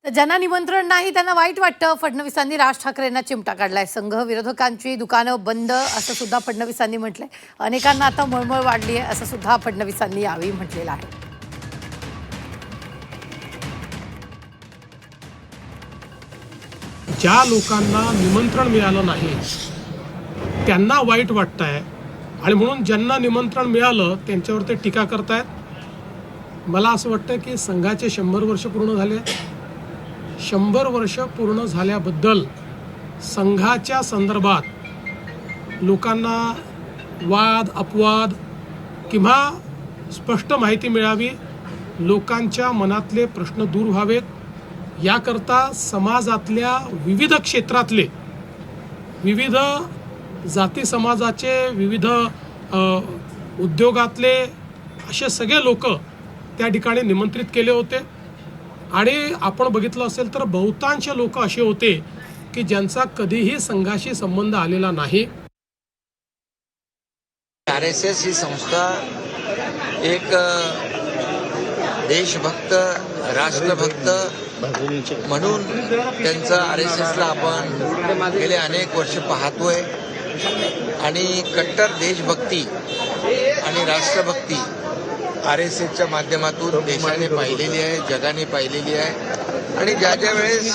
तर ज्यांना निमंत्रण नाही त्यांना वाईट वाटतं. फडणवीसांनी राज ठाकरेंना चिमटा काढलाय. संघ विरोधकांची दुकानं बंद असं सुद्धा फडणवीसांनी म्हटलंय. अनेकांना आता मळमळ वाढली आहे असं सुद्धा फडणवीसांनी यावेळी म्हटलेलं आहे. ज्या लोकांना निमंत्रण मिळालं नाही त्यांना वाईट वाटतंय आणि म्हणून ज्यांना निमंत्रण मिळालं त्यांच्यावर ते टीका करतायत. मला असं वाटतं की संघाचे 100 वर्ष पूर्ण झाले. 100 वर्ष पूर्ण झाल्याबद्दल संघाच्या संदर्भात लोकांना वाद अपवाद किंवा स्पष्ट माहिती मिळावी, लोकांच्या मनातले प्रश्न दूर व्हावेत, याकरता समाजातल्या विविध क्षेत्रातले, विविध जाती समाजाचे, विविध उद्योगातले असे सगळे लोक त्या ठिकाणी निमंत्रित केले होते. आणि आपण बघितलं असेल तर बहुतांश लोक असे होते की ज्यांचा कधीही संघाशी संबंध आलेला नाही. RSS ही संस्था एक देशभक्त, राष्ट्रभक्त म्हणून त्यांचं RSSला आपण गेले अनेक वर्ष पाहतोय. आणि कट्टर देशभक्ती आणि राष्ट्रभक्ती RSSच्या माध्यमातून देशाने पाहिलेली आहे, जगाने पाहिलेली आहे. आणि ज्या ज्या वेळेस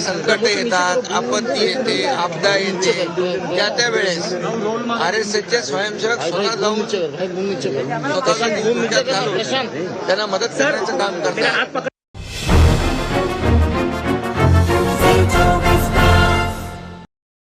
संकट येतात, आपत्ती येते, आपदा येते, त्या वेळेस RSSचे स्वयंसेवक स्वतः जाऊन स्वतःला धोक्यात घालून त्यांना मदत करण्याचं काम करतात.